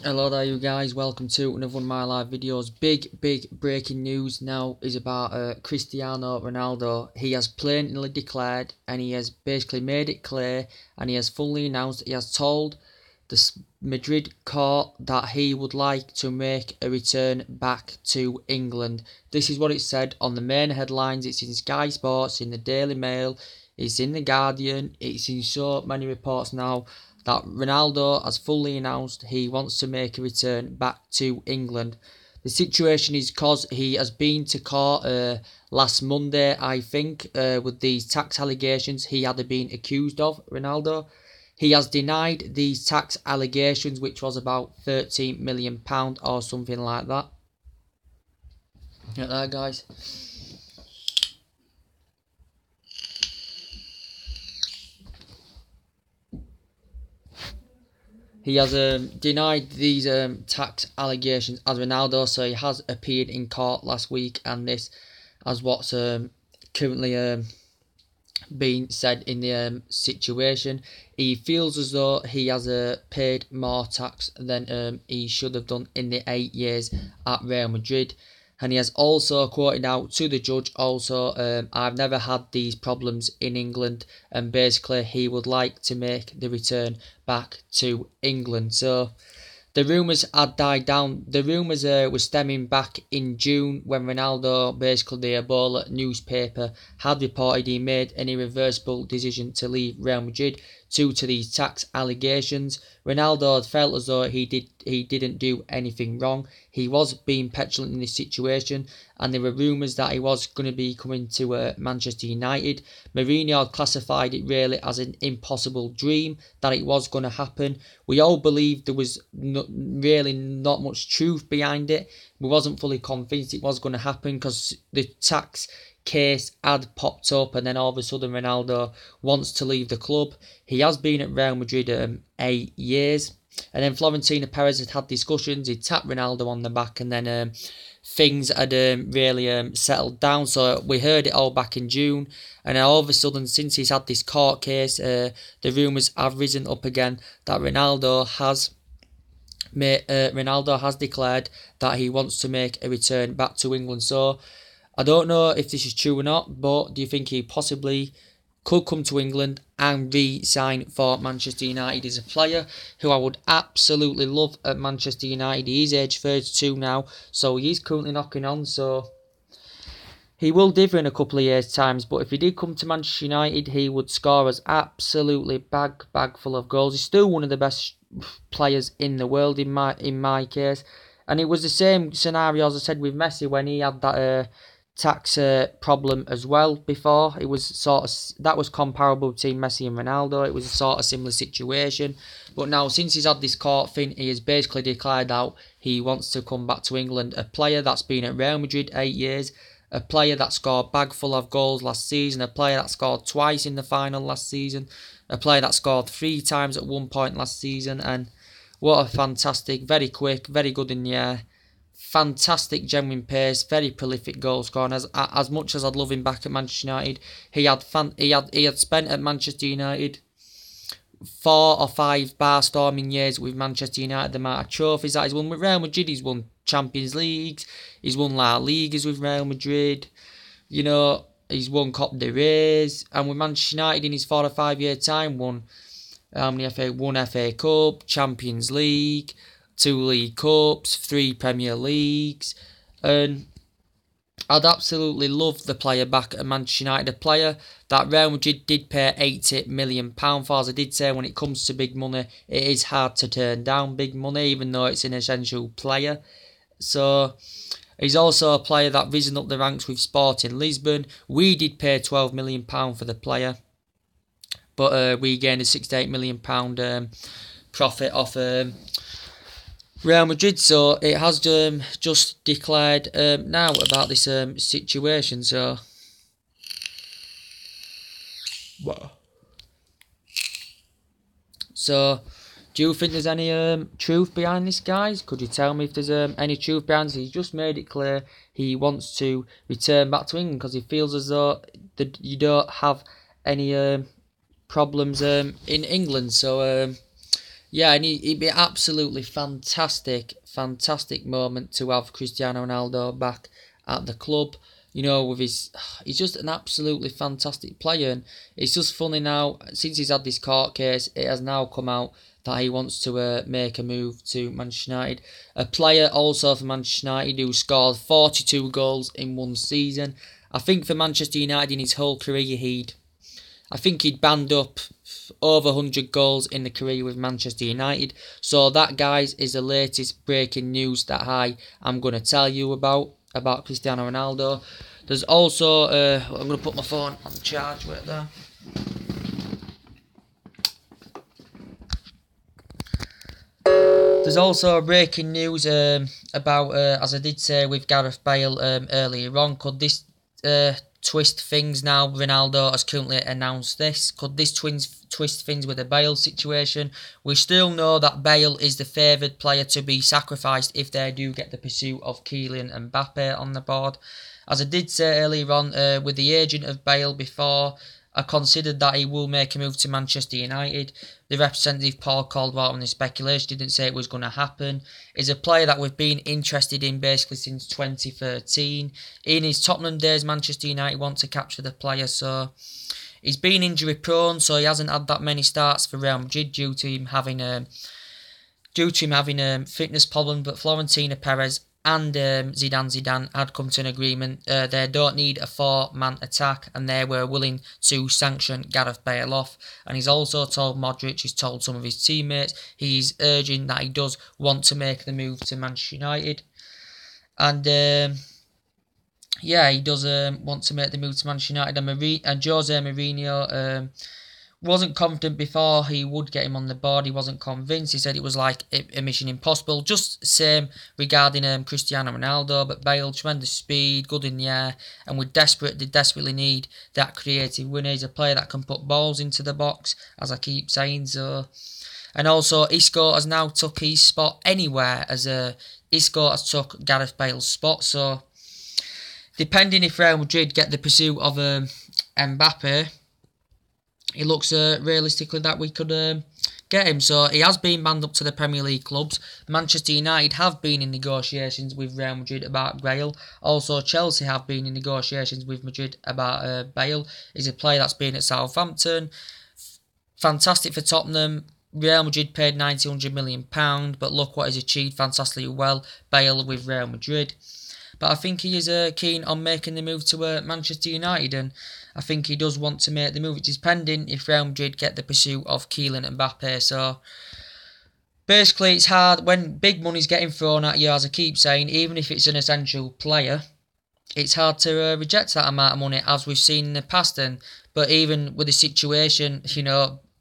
Hello there you guys, welcome to another one of my live videos. Big breaking news now is about Cristiano Ronaldo. He has plainly declared and he has basically made it clear and he has fully announced, he has told the Madrid court that he would like to make a return back to England. This is what it said on the main headlines. It's in Sky Sports, in the Daily Mail, it's in the Guardian, it's in so many reports now that Ronaldo has fully announced he wants to make a return back to England. The situation is because he has been to court last Monday, I think, with these tax allegations he had been accused of, Ronaldo. He has denied these tax allegations, which was about £13 million or something like that. Look at that, guys. He has denied these tax allegations as Ronaldo, so he has appeared in court last week, and this as what's currently being said in the situation. He feels as though he has paid more tax than he should have done in the 8 years at Real Madrid. And he has also quoted out to the judge also, I've never had these problems in England, and basically he would like to make the return back to England. So the rumours had died down. The rumours were stemming back in June when Ronaldo, basically the Ebola newspaper, had reported he made an irreversible decision to leave Real Madrid due to these tax allegations. Ronaldo had felt as though he didn't do anything wrong. He was being petulant in this situation, and there were rumours that he was going to be coming to Manchester United. Mourinho had classified it really as an impossible dream that it was going to happen. We all believed there was really not much truth behind it. We wasn't fully convinced it was going to happen because the tax case had popped up, and then all of a sudden Ronaldo wants to leave the club. He has been at Real Madrid 8 years, and then Florentino Perez had discussions. He tapped Ronaldo on the back, and then things had really settled down. So we heard it all back in June, and all of a sudden, since he's had this court case, the rumours have risen up again that Ronaldo has declared that he wants to make a return back to England. So I don't know if this is true or not, but do you think he possibly could come to England and re-sign for Manchester United? He's a player who I would absolutely love at Manchester United. He's age 32 now, so he's currently knocking on, so he will differ in a couple of years' times, but if he did come to Manchester United, he would score us absolutely bag full of goals. He's still one of the best players in the world in my case. And it was the same scenario as I said with Messi when he had that tax problem as well before. It was that was comparable between Messi and Ronaldo. It was a sort of similar situation. But now, since he's had this court thing, he has basically declared out he wants to come back to England. A player that's been at Real Madrid 8 years, a player that scored a bag full of goals last season, a player that scored twice in the final last season, a player that scored 3 times at one point last season, and what a fantastic, very quick, very good in the air, fantastic genuine pace, very prolific goal scorer. As much as I'd love him back at Manchester United, he had spent at Manchester United 4 or 5 bar-storming years with Manchester United. The amount of trophies that he's won with Real Madrid, he's won Champions Leagues, he's won La Ligas with Real Madrid, you know, he's won Copa del Rey, and with Manchester United in his 4 or 5 year time, won FA Cup, Champions League, 2 League Cups, 3 Premier Leagues, and I'd absolutely love the player back at Manchester United, a player that Real Madrid did pay £80 million for. As I did say, when it comes to big money, it is hard to turn down big money, even though it's an essential player. So he's also a player that risen up the ranks with Sporting Lisbon. We did pay £12 million for the player, but we gained a £68 million profit off Real Madrid. So it has just declared now about this situation. So do you think there's any truth behind this, guys? Could you tell me if there's any truth behind this? He's just made it clear he wants to return back to England because he feels as though you don't have any problems in England. So Yeah, and it'd be absolutely fantastic moment to have Cristiano Ronaldo back at the club. With he's just an absolutely fantastic player, and it's just funny now, since he's had this court case, it has now come out that he wants to make a move to Manchester United. A player also for Manchester United who scored 42 goals in one season. I think for Manchester United in his whole career, I think he'd band up over 100 goals in the career with Manchester United. So that, guys, is the latest breaking news that I'm going to tell you about Cristiano Ronaldo. There's also, I'm going to put my phone on charge right there. There's also breaking news about, as I did say with Gareth Bale earlier on, could this twist things now? Ronaldo has currently announced this. Could this twist things with the Bale situation? We still know that Bale is the favoured player to be sacrificed if they do get the pursuit of Kylian Mbappe on the board. As I did say earlier on, with the agent of Bale before, I considered that he will make a move to Manchester United. The representative Paul called out on the speculation, didn't say it was going to happen. He's a player that we've been interested in basically since 2013. In his Tottenham days, Manchester United want to capture the player, so he's been injury prone, so he hasn't had that many starts for Real Madrid due to him having fitness problems. But Florentino Perez and Zidane had come to an agreement. They don't need a four-man attack, and they were willing to sanction Gareth Bale off. And he's also told Modric, he's told some of his teammates, he's urging that he does want to make the move to Manchester United. And he does want to make the move to Manchester United. And Jose Mourinho wasn't confident before he would get him on the board. He wasn't convinced. He said it was like a mission impossible. Just same regarding Cristiano Ronaldo. But Bale, tremendous speed, good in the air, and they desperately need that creative winner. He's a player that can put balls into the box, as I keep saying. So, and also Isco has now took his spot anywhere, as Isco has took Gareth Bale's spot. So, depending if Real Madrid get the pursuit of Mbappe, it looks realistically that we could get him. So he has been banned up to the Premier League clubs. Manchester United have been in negotiations with Real Madrid about Bale. Also Chelsea have been in negotiations with Madrid about Bale. He's a player that's been at Southampton. Fantastic for Tottenham. Real Madrid paid £90 million, but look what he's achieved fantastically well. Bale with Real Madrid. But I think he is keen on making the move to Manchester United, and I think he does want to make the move, which is pending if Real Madrid get the pursuit of Kylian Mbappe. So basically it's hard when big money's getting thrown at you, as I keep saying, even if it's an essential player, it's hard to reject that amount of money, as we've seen in the past. But even with the situation,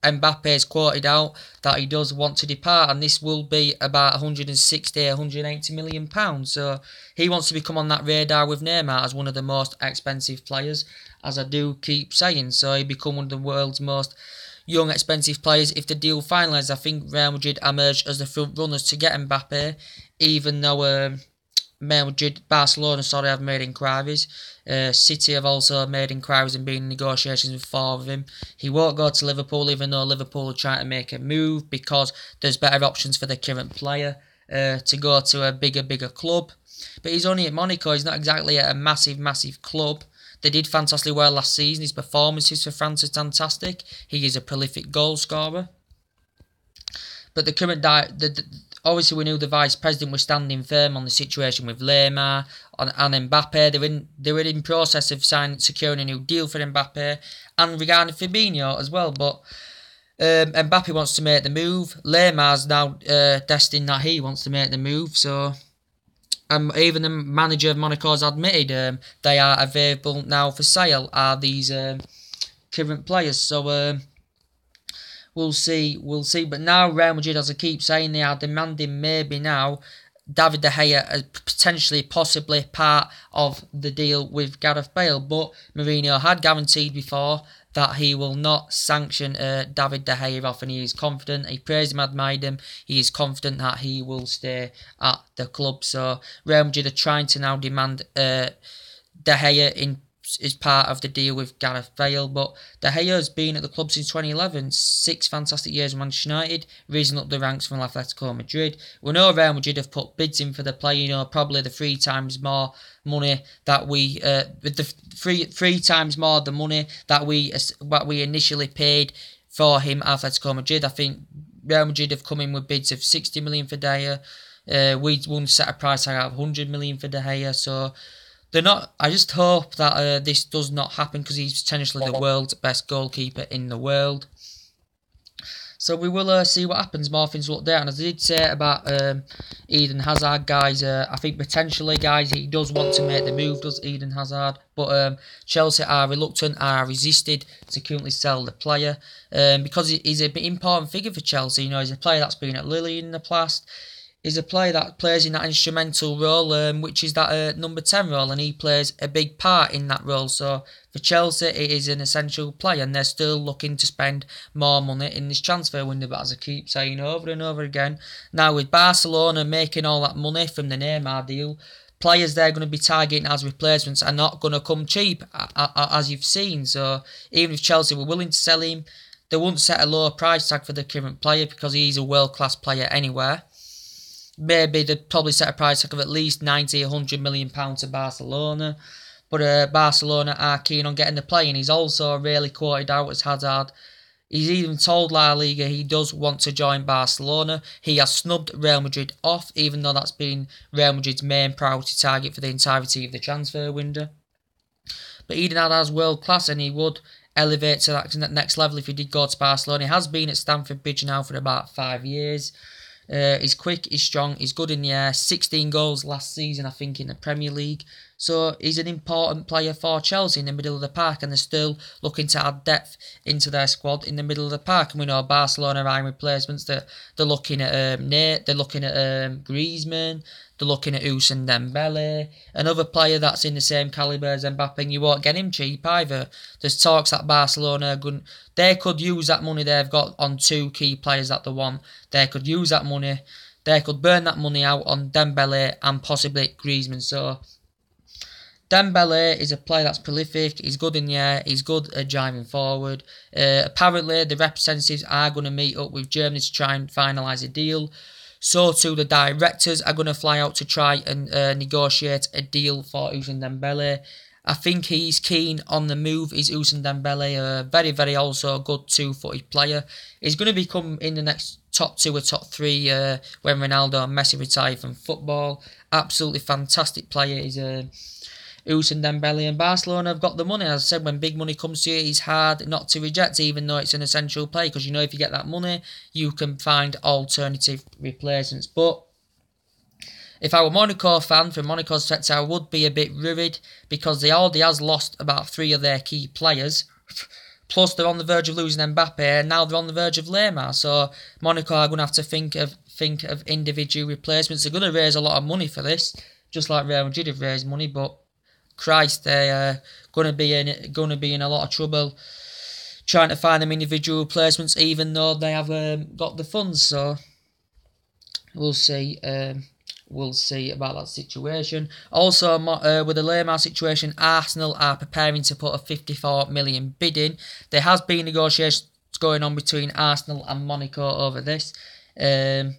Mbappe's quoted out that he does want to depart, and this will be about 180 million pounds. So he wants to become on that radar with Neymar as one of the most expensive players, as I do keep saying. So he become one of the world's most young expensive players if the deal finalises. I think Real Madrid emerged as the front runners to get Mbappe, even though Barcelona have made inquiries. City have also made inquiries and been in negotiations with four of him. He won't go to Liverpool, even though Liverpool are trying to make a move, because there's better options for the current player to go to a bigger club. But he's only at Monaco. He's not exactly at a massive club. They did fantastically well last season. His performances for France is fantastic. He is a prolific goal scorer. But the current obviously, we knew the Vice President was standing firm on the situation with Neymar and Mbappe. They were in process of securing a new deal for Mbappe, and regarding Fabinho as well. But Mbappe wants to make the move. Neymar's now destined that he wants to make the move. So even the manager of Monaco has admitted they are available now for sale, are these current players. So we'll see. But now Real Madrid, as I keep saying, they are demanding maybe now David De Gea as possibly part of the deal with Gareth Bale. But Mourinho had guaranteed before that he will not sanction David De Gea off, and he is confident. He praised him, admired him. He is confident that he will stay at the club. So Real Madrid are trying to now demand De Gea in is part of the deal with Gareth Bale. But De Gea has been at the club since 2011, 6 fantastic years with Manchester United, rising up the ranks from Atletico Madrid. We know Real Madrid have put bids in for the player, probably the 3 times more money that we, with the three times more the money that we initially paid for him at Atletico Madrid. I think Real Madrid have come in with bids of 60 million for De Gea. We won't set a price tag of 100 million for De Gea, so they're not. I just hope that this does not happen, because he's potentially the world's best goalkeeper in the world. So we will see what happens. More things will update. And as I did say about Eden Hazard, guys, I think potentially, guys, he does want to make the move, does Eden Hazard. But Chelsea are reluctant, are resisted to currently sell the player, because he's an important figure for Chelsea. He's a player that's been at Lille in the past. He's a player that plays in that instrumental role, which is that number 10 role, and he plays a big part in that role. So for Chelsea, it is an essential player, and they're still looking to spend more money in this transfer window. But as I keep saying over and over again, now with Barcelona making all that money from the Neymar deal, players they're going to be targeting as replacements are not going to come cheap, as you've seen. So even if Chelsea were willing to sell him, they wouldn't set a lower price tag for the current player, because he's a world-class player anywhere. Maybe they'd probably set a price tag of at least 90, 100 million pounds to Barcelona. But Barcelona are keen on getting the player, and he's also really quoted out as Hazard. He's even told La Liga he does want to join Barcelona. He has snubbed Real Madrid off, even though that's been Real Madrid's main priority target for the entirety of the transfer window. But Eden Hazard's world class, and he would elevate to that next level if he did go to Barcelona. He has been at Stamford Bridge now for about 5 years. He's quick, he's strong, he's good in the air. 16 goals last season, I think, in the Premier League. So he's an important player for Chelsea in the middle of the park, and they're still looking to add depth into their squad in the middle of the park. And we know Barcelona are in replacements. They're looking at Nate, they're looking at Griezmann, they're looking at Ousmane Dembele, another player that's in the same calibre as Mbappe, and you won't get him cheap either. There's talks that Barcelona they could use that money they've got on 2 key players that they want. They could use that money, they could burn that money out on Dembele and possibly Griezmann. So Dembele is a player that's prolific, he's good in the air, he's good at driving forward. Apparently the representatives are going to meet up with Germany to try and finalise a deal. So too the directors are going to fly out to try and negotiate a deal for Ousmane Dembele. I think he's keen on the move. Is Ousmane Dembele a very, very also good 2-footed player? He's going to become in the next top 2 or top 3 when Ronaldo and Messi retire from football. Absolutely fantastic player is Ousmane Dembele, and Barcelona have got the money. As I said, when big money comes to you, it's hard not to reject, even though it's an essential play, because if you get that money, you can find alternative replacements. But if I were a Monaco fan, from Monaco's perspective, I would be a bit worried, because they already has lost about 3 of their key players. Plus, they're on the verge of losing Mbappe, and now they're on the verge of Neymar. So Monaco are going to have to think of individual replacements. They're going to raise a lot of money for this, just like Real Madrid have raised money, but Christ, they're going to be in a lot of trouble trying to find them individual replacements, even though they have got the funds. So we'll see. We'll see about that situation. Also, with the Neymar situation, Arsenal are preparing to put a 54 million bid in. There has been negotiations going on between Arsenal and Monaco over this. They've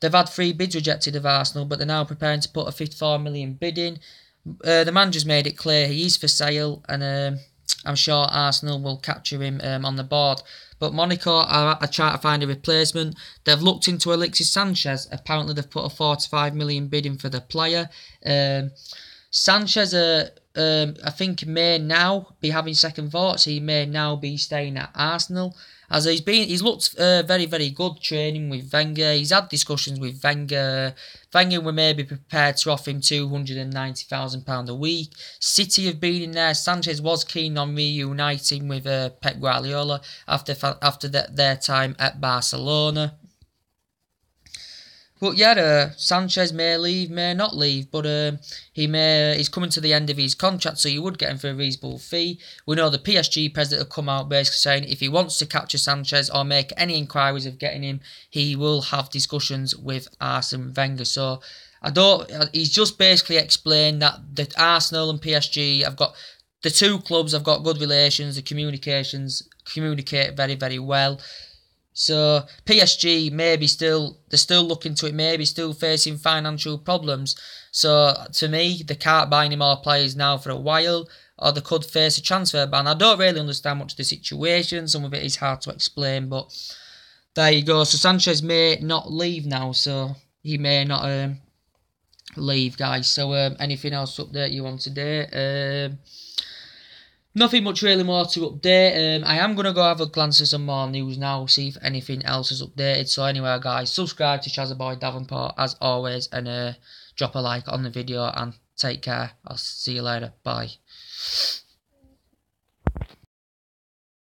had 3 bids rejected of Arsenal, but they're now preparing to put a 54 million bid in. The manager's made it clear he is for sale, and I'm sure Arsenal will capture him on the board. But Monaco are trying to find a replacement. They've looked into Alexis Sanchez. Apparently, they've put a 45 million bid in for the player. Sanchez, I think, may now be having second thoughts. He may now be staying at Arsenal, as he's looked very, very good training with Wenger. He's had discussions with Wenger. Wenger were maybe prepared to offer him £290,000 a week. City have been in there. Sanchez was keen on reuniting with Pep Guardiola after their time at Barcelona. But yeah, Sanchez may leave, may not leave, but he's coming to the end of his contract, so you would get him for a reasonable fee. We know the PSG president will come out basically saying if he wants to capture Sanchez or make any inquiries of getting him, he will have discussions with Arsene Wenger. So he's just basically explained that Arsenal and PSG have got the two clubs have got good relations. The communicate very, very well. So PSG they're still looking to it, maybe still facing financial problems. So to me, they can't buy any more players now for a while, or they could face a transfer ban. I don't really understand much of the situation. Some of it is hard to explain, but there you go. So Sanchez may not leave now, so he may not leave, guys. So anything else to update you on today? Nothing much really more to update. I am going to go have a glance at some more news now, see if anything else is updated. So anyway, guys, subscribe to Shazzaboy Davenport as always, and drop a like on the video, and take care. I'll see you later. Bye.